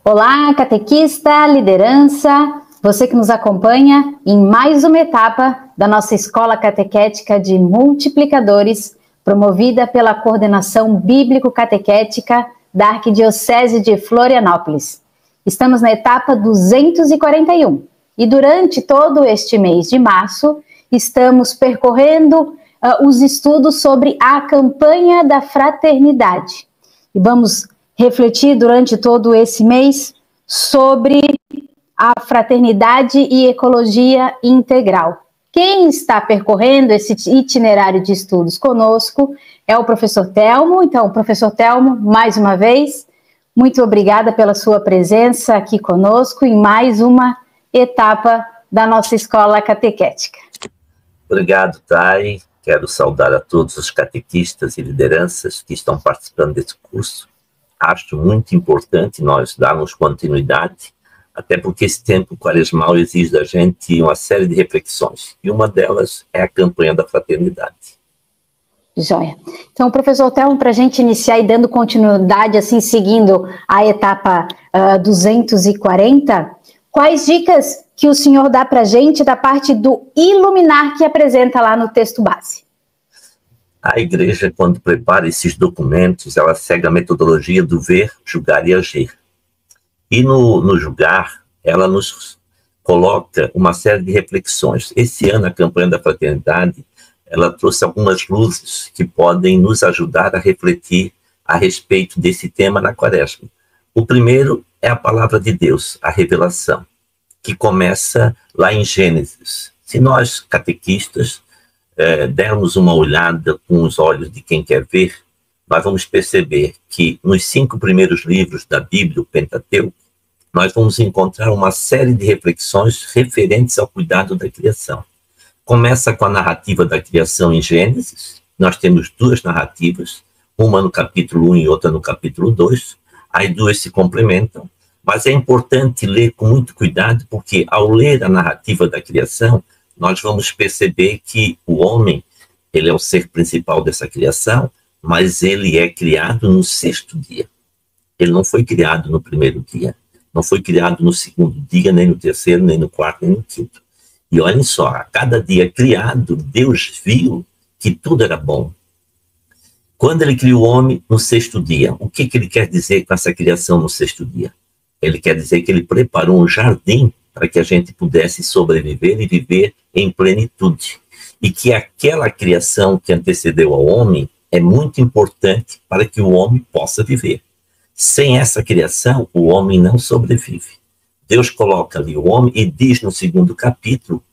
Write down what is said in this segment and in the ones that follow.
Olá, catequista, liderança, você que nos acompanha em mais uma etapa da nossa Escola Catequética de Multiplicadores, promovida pela Coordenação Bíblico-Catequética da Arquidiocese de Florianópolis. Estamos na etapa 241 e durante todo este mês de março estamos percorrendo os estudos sobre a campanha da fraternidade. E vamos refletir durante todo esse mês sobre a fraternidade e ecologia integral. Quem está percorrendo esse itinerário de estudos conosco é o professor Telmo. Então, professor Telmo, mais uma vez, muito obrigada pela sua presença aqui conosco em mais uma etapa da nossa escola catequética. Obrigado, Thay. Quero saudar a todos os catequistas e lideranças que estão participando desse curso. Acho muito importante nós darmos continuidade, até porque esse tempo quaresmal exige da gente uma série de reflexões, e uma delas é a campanha da fraternidade. Joia. Então, professor Telmo, para a gente iniciar e dando continuidade, assim, seguindo a etapa 240, quais dicas que o senhor dá para a gente da parte do iluminar que apresenta lá no texto base? A igreja, quando prepara esses documentos, ela segue a metodologia do ver, julgar e agir. E no julgar, ela nos coloca uma série de reflexões. Esse ano, a campanha da fraternidade, ela trouxe algumas luzes que podem nos ajudar a refletir a respeito desse tema na Quaresma. O primeiro é a palavra de Deus, a revelação, que começa lá em Gênesis. Se nós, catequistas, dermos uma olhada com os olhos de quem quer ver, nós vamos perceber que nos 5 primeiros livros da Bíblia, o Pentateuco, nós vamos encontrar uma série de reflexões referentes ao cuidado da criação. Começa com a narrativa da criação em Gênesis. Nós temos 2 narrativas, uma no capítulo 1 e outra no capítulo 2. As 2 se complementam, mas é importante ler com muito cuidado, porque ao ler a narrativa da criação, nós vamos perceber que o homem, ele é o ser principal dessa criação, mas ele é criado no 6º dia. Ele não foi criado no 1º dia, não foi criado no 2º dia, nem no 3º, nem no 4º, nem no 5º. E olhem só, a cada dia criado, Deus viu que tudo era bom. Quando ele criou o homem no 6º dia, o que ele quer dizer com essa criação no 6º dia? Ele quer dizer que ele preparou um jardim para que a gente pudesse sobreviver e viver em plenitude. E que aquela criação que antecedeu ao homem é muito importante para que o homem possa viver. Sem essa criação, o homem não sobrevive. Deus coloca ali o homem e diz no 2º capítulo,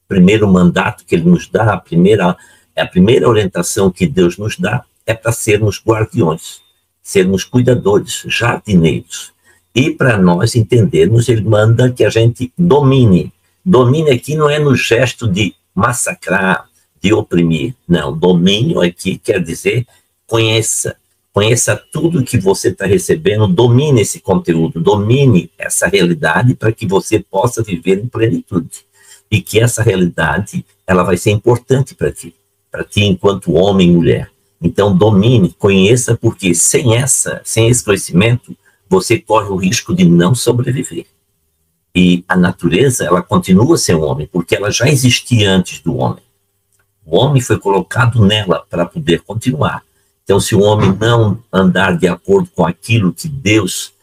primeiro mandato que ele nos dá, a primeira orientação que Deus nos dá é para sermos guardiões, sermos cuidadores, jardineiros. E para nós entendermos, ele manda que a gente domine. Domine aqui não é no gesto de massacrar, de oprimir. Não, domínio aqui quer dizer conheça. Conheça tudo que você está recebendo, domine esse conteúdo, domine essa realidade para que você possa viver em plenitude. E que essa realidade, ela vai ser importante para ti enquanto homem e mulher. Então domine, conheça, porque sem esse conhecimento, você corre o risco de não sobreviver. E a natureza, ela continua a ser um homem, porque ela já existia antes do homem. O homem foi colocado nela para poder continuar. Então, se o homem não andar de acordo com aquilo que Deus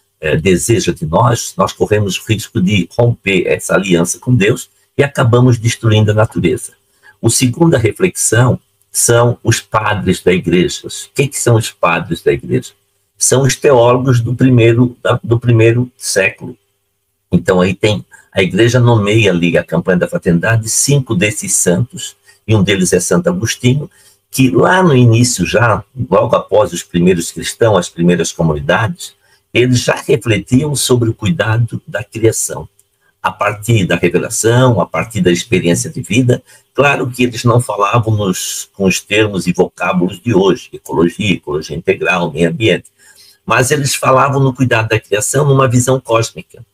deseja de nós, nós corremos o risco de romper essa aliança com Deus e acabamos destruindo a natureza. A segunda reflexão são os padres da igreja. O que são os padres da igreja? São os teólogos do primeiro século. Então aí a igreja nomeia ali a campanha da fraternidade 5 desses santos, e um deles é Santo Agostinho, que lá no início já, logo após os primeiros cristãos, as primeiras comunidades, eles já refletiam sobre o cuidado da criação. A partir da revelação, a partir da experiência de vida, claro que eles não falavam com os termos e vocábulos de hoje, ecologia integral, meio ambiente, mas eles falavam no cuidado da criação numa visão cósmica,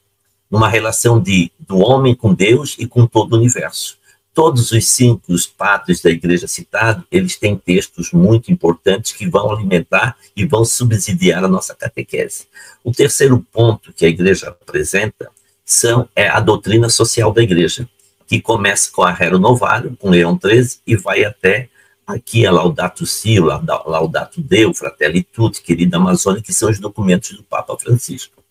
numa relação do homem com Deus e com todo o universo. Todos os 5 padres da igreja citados, eles têm textos muito importantes que vão alimentar e vão subsidiar a nossa catequese. O terceiro ponto que a igreja apresenta é a doutrina social da igreja, que começa com a Rerum Novarum, com Leão XIII, e vai até aqui a Laudato Si, Laudato Deo, Fratelli Tutti, Querida Amazônia, que são os documentos do Papa Francisco.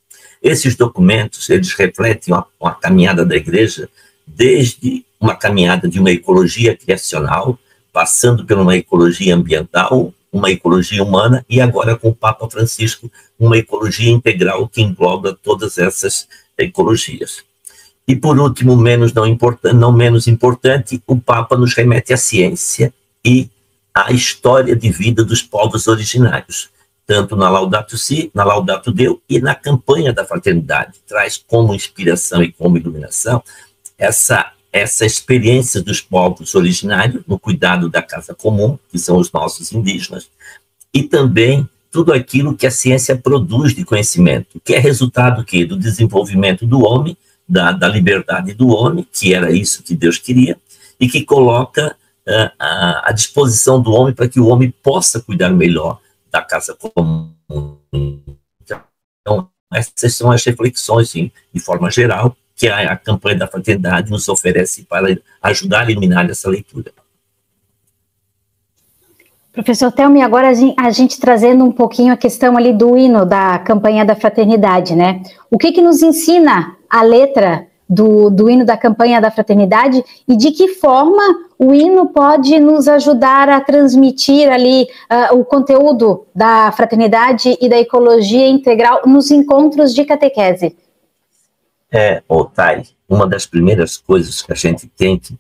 Esses documentos, eles refletem uma caminhada da igreja, desde uma caminhada de uma ecologia criacional, passando por uma ecologia ambiental, uma ecologia humana, e agora com o Papa Francisco, uma ecologia integral que engloba todas essas ecologias. E por último, não menos importante, o Papa nos remete à ciência e à história de vida dos povos originários, tanto na Laudato Si, na Laudato Deo e na campanha da fraternidade. Traz como inspiração e como iluminação essa experiência dos povos originários no cuidado da casa comum, que são os nossos indígenas, e também tudo aquilo que a ciência produz de conhecimento, que é resultado do desenvolvimento do homem, da liberdade do homem, que era isso que Deus queria, e que coloca à disposição do homem para que o homem possa cuidar melhor da casa comum. Então, essas são as reflexões, de forma geral, que a campanha da fraternidade nos oferece para ajudar a iluminar essa leitura. Professor Thelmy, agora a gente trazendo um pouquinho a questão ali do hino da campanha da fraternidade, né? O que nos ensina a letra do hino da campanha da fraternidade e de que forma o hino pode nos ajudar a transmitir ali o conteúdo da fraternidade e da ecologia integral nos encontros de catequese? Thay, uma das primeiras coisas que a gente tem que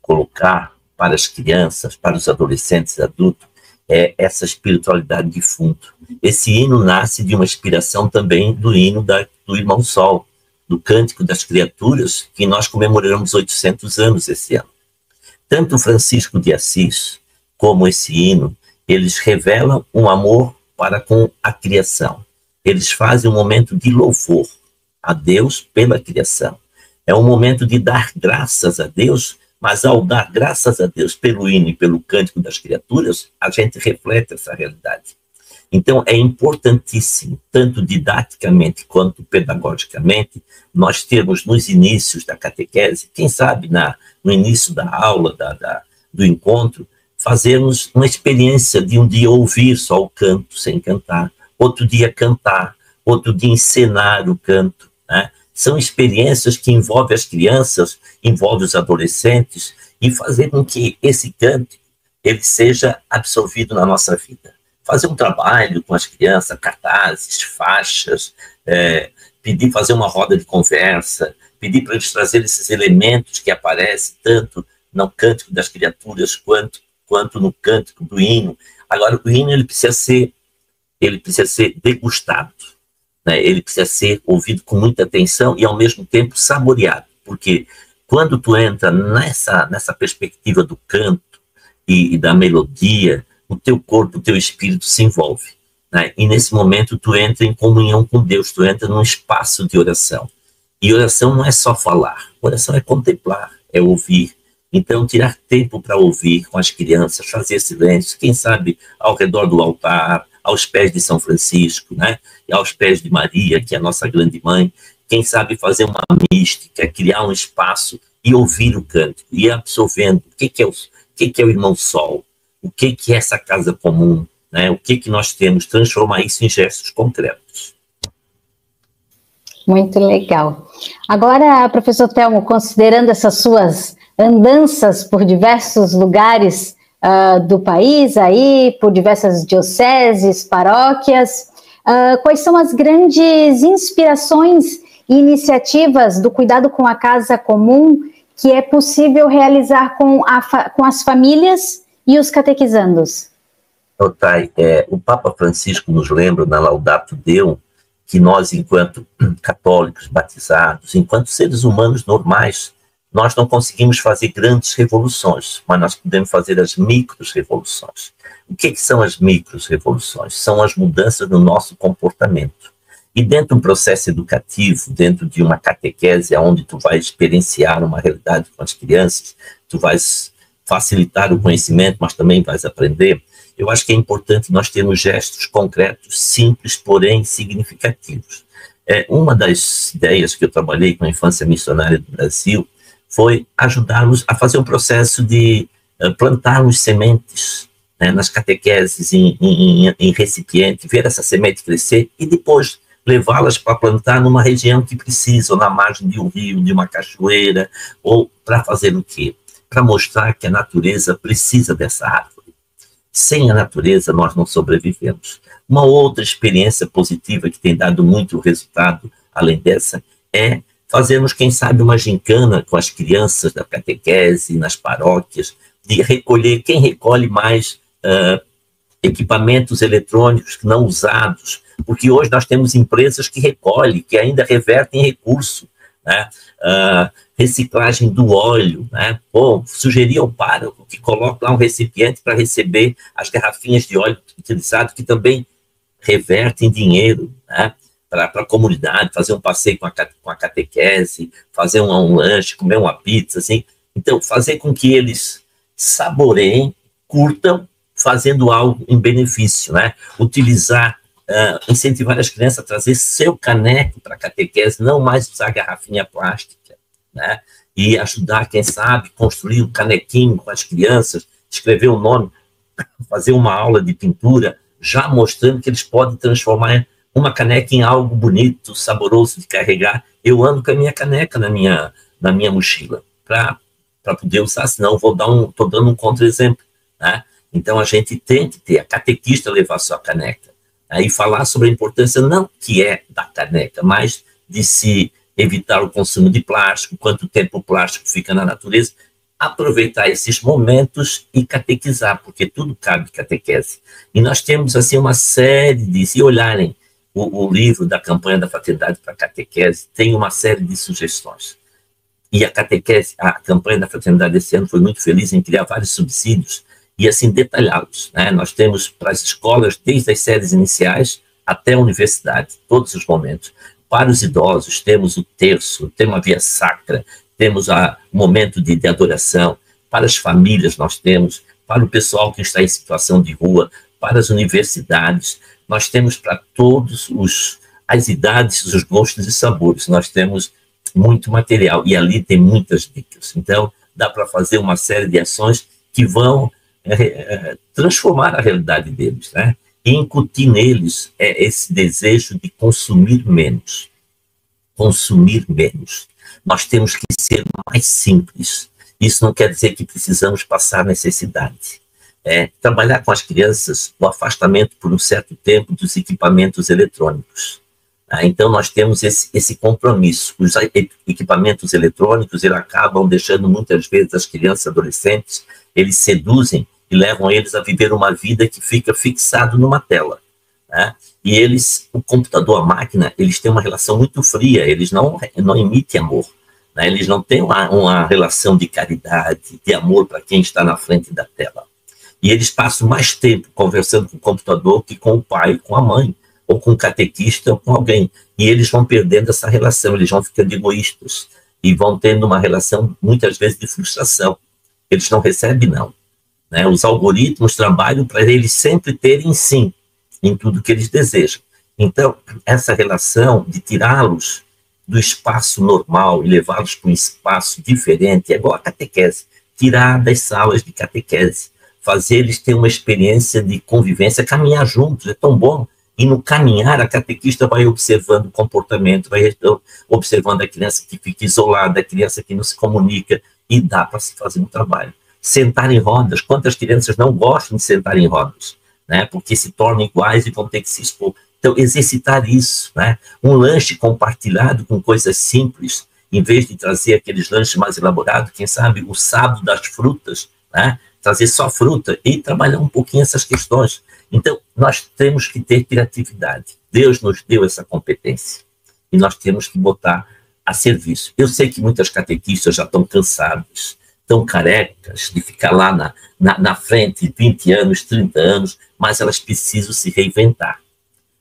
colocar para as crianças, para os adolescentes e adultos, é essa espiritualidade de fundo. Esse hino nasce de uma inspiração também do hino do Irmão Sol, do Cântico das Criaturas, que nós comemoramos 800 anos esse ano. Tanto Francisco de Assis como esse hino, eles revelam um amor para com a criação. Eles fazem um momento de louvor a Deus pela criação. É um momento de dar graças a Deus, mas ao dar graças a Deus pelo hino e pelo Cântico das Criaturas, a gente reflete essa realidade. Então, é importantíssimo, tanto didaticamente quanto pedagogicamente, nós termos nos inícios da catequese, quem sabe no início da aula, do encontro, fazermos uma experiência de um dia ouvir só o canto sem cantar, outro dia cantar, outro dia encenar o canto, né? São experiências que envolvem as crianças, envolvem os adolescentes, e fazer com que esse canto ele seja absorvido na nossa vida. Fazer um trabalho com as crianças, cartazes, faixas, fazer uma roda de conversa, pedir para eles trazerem esses elementos que aparecem tanto no Cântico das Criaturas quanto no Cântico do hino. Agora, o hino ele precisa ser degustado, né? Ele precisa ser ouvido com muita atenção e, ao mesmo tempo, saboreado, porque quando tu entra nessa perspectiva do canto e da melodia, o teu corpo, o teu espírito se envolve, né? E nesse momento tu entra em comunhão com Deus, tu entra num espaço de oração. E oração não é só falar, oração é contemplar, é ouvir. Então, tirar tempo para ouvir com as crianças, fazer silêncio, quem sabe ao redor do altar, aos pés de São Francisco, né? E aos pés de Maria, que é a nossa grande mãe, quem sabe fazer uma mística, criar um espaço e ouvir o cântico, e ir absorvendo o que é o Irmão Sol, o que é essa casa comum, né? O que nós temos, transformar isso em gestos concretos. Muito legal. Agora, professor Thelmo, considerando essas suas andanças por diversos lugares do país, aí, por diversas dioceses, paróquias, quais são as grandes inspirações e iniciativas do cuidado com a casa comum que é possível realizar com as famílias e os catequizandos? Thay, o Papa Francisco nos lembra na Laudato Deo que nós, enquanto católicos batizados, enquanto seres humanos normais, nós não conseguimos fazer grandes revoluções, mas nós podemos fazer as micro-revoluções. O que são as micro-revoluções? São as mudanças no nosso comportamento. E dentro de um processo educativo, dentro de uma catequese, onde tu vai experienciar uma realidade com as crianças, tu vais facilitar o conhecimento, mas também vais aprender, eu acho que é importante nós termos gestos concretos, simples, porém significativos. Uma das ideias que eu trabalhei com a infância missionária do Brasil foi ajudarmos a fazer um processo de plantarmos sementes, né, nas catequeses, em recipiente, ver essa semente crescer e depois levá-las para plantar numa região que precisa, ou na margem de um rio, de uma cachoeira, ou para fazer o quê? Para mostrar que a natureza precisa dessa árvore. Sem a natureza, nós não sobrevivemos. Uma outra experiência positiva que tem dado muito resultado, além dessa, é fazermos, quem sabe, uma gincana com as crianças da catequese, nas paróquias, de recolher, quem recolhe mais equipamentos eletrônicos não usados, porque hoje nós temos empresas que recolhem, que ainda revertem recurso, né? Reciclagem do óleo, né? Bom, sugerir ao pároco que coloque lá um recipiente para receber as garrafinhas de óleo utilizado, que também revertem dinheiro, né? Para a comunidade, fazer um passeio com a catequese, fazer um lanche, comer uma pizza, assim. Então, fazer com que eles saboreiem, curtam, fazendo algo em benefício, né? Utilizar, incentivar as crianças a trazer seu caneco para a catequese, não mais usar garrafinha plástica, né? E ajudar, quem sabe, construir um canequinho com as crianças, escrever o nome, fazer uma aula de pintura, já mostrando que eles podem transformar uma caneca em algo bonito, saboroso de carregar. Eu ando com a minha caneca na minha mochila, para poder usar, senão estou dando um contra-exemplo, né? Então, a gente tem que ter a catequista levar sua caneca, né? E falar sobre a importância, não que é da caneca, mas de se evitar o consumo de plástico, quanto tempo o plástico fica na natureza, aproveitar esses momentos e catequizar, porque tudo cabe catequese. E nós temos, assim, uma série de... Se olharem o livro da campanha da Fraternidade para a Catequese, tem uma série de sugestões. E a catequese, a campanha da Fraternidade esse ano foi muito feliz em criar vários subsídios e, assim, detalhá-los, né? Nós temos para as escolas, desde as séries iniciais até a universidade, todos os momentos. Para os idosos, temos o terço, temos a via sacra, temos o momento de adoração. Para as famílias, nós temos. Para o pessoal que está em situação de rua, para as universidades, nós temos para todos as idades, os gostos e sabores. Nós temos muito material e ali tem muitas dicas. Então, dá para fazer uma série de ações que vão transformar a realidade deles, né? E incutir neles esse desejo de consumir menos. Consumir menos. Nós temos que ser mais simples. Isso não quer dizer que precisamos passar necessidade. Trabalhar com as crianças o afastamento por um certo tempo dos equipamentos eletrônicos. Então, nós temos esse compromisso. Os equipamentos eletrônicos, eles acabam deixando muitas vezes as crianças e adolescentes, eles seduzem e levam eles a viver uma vida que fica fixado numa tela, né? E o computador, a máquina, eles têm uma relação muito fria, eles não emitem amor, né? Eles não têm uma relação de caridade, de amor para quem está na frente da tela. E eles passam mais tempo conversando com o computador que com o pai, com a mãe, ou com o catequista, ou com alguém. E eles vão perdendo essa relação, eles vão ficando egoístas, e vão tendo uma relação, muitas vezes, de frustração. Eles não recebem, não, né? Os algoritmos trabalham para eles sempre terem sim, em tudo que eles desejam. Então, essa relação de tirá-los do espaço normal e levá-los para um espaço diferente, é igual a catequese, tirar das salas de catequese, fazer eles ter uma experiência de convivência, caminhar juntos, é tão bom. E no caminhar, a catequista vai observando o comportamento, vai observando a criança que fica isolada, a criança que não se comunica, e dá para se fazer um trabalho. Sentar em rodas, quantas crianças não gostam de sentar em rodas, né? Porque se tornam iguais e vão ter que se expor. Então, exercitar isso, né? Um lanche compartilhado com coisas simples, em vez de trazer aqueles lanches mais elaborados, quem sabe o sábado das frutas, né? Trazer só fruta e trabalhar um pouquinho essas questões. Então, nós temos que ter criatividade. Deus nos deu essa competência e nós temos que botar a serviço. Eu sei que muitas catequistas já estão cansadas, estão carecas de ficar lá na frente 20 anos, 30 anos, mas elas precisam se reinventar.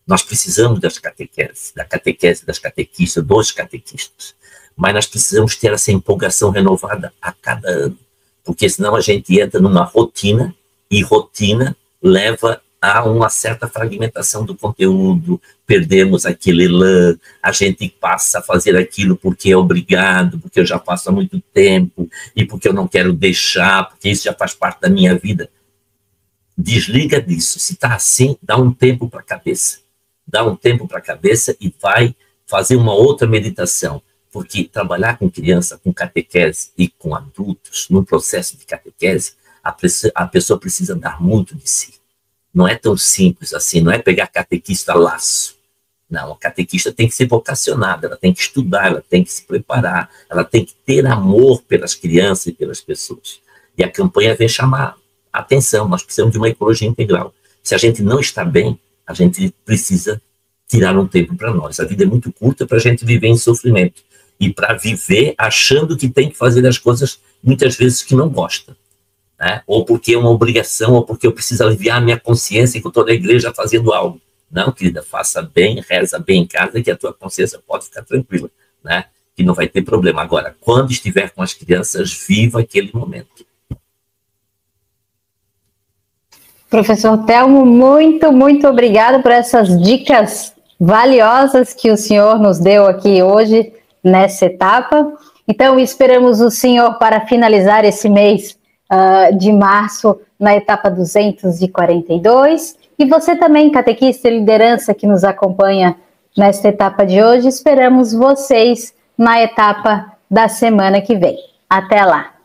Nós precisamos das catequeses, da catequese, das catequistas, dos catequistas. Mas nós precisamos ter essa empolgação renovada a cada ano, porque senão a gente entra numa rotina, e rotina leva a uma certa fragmentação do conteúdo, perdemos aquele elan, a gente passa a fazer aquilo porque é obrigado, porque eu já faço há muito tempo, e porque eu não quero deixar, porque isso já faz parte da minha vida. Desliga disso. Se está assim, dá um tempo para a cabeça. Dá um tempo para a cabeça e vai fazer uma outra meditação. Porque trabalhar com criança, com catequese e com adultos, num processo de catequese, a pessoa precisa dar muito de si. Não é tão simples assim, não é pegar catequista a laço. Não, a catequista tem que ser vocacionada, ela tem que estudar, ela tem que se preparar, ela tem que ter amor pelas crianças e pelas pessoas. E a campanha vem chamar a atenção, nós precisamos de uma ecologia integral. Se a gente não está bem, a gente precisa tirar um tempo para nós. A vida é muito curta para a gente viver em sofrimento. E para viver achando que tem que fazer as coisas, muitas vezes, que não gosta. Né? Ou porque é uma obrigação, ou porque eu preciso aliviar a minha consciência que eu estou na igreja fazendo algo. Não, querida, faça bem, reza bem em casa, que a tua consciência pode ficar tranquila, né? Que não vai ter problema. Agora, quando estiver com as crianças, viva aquele momento. Professor Telmo, muito obrigado por essas dicas valiosas que o senhor nos deu aqui hoje, nessa etapa. Então, esperamos o senhor para finalizar esse mês de março na etapa 242. E você também, catequista e liderança que nos acompanha nesta etapa de hoje, esperamos vocês na etapa da semana que vem. Até lá!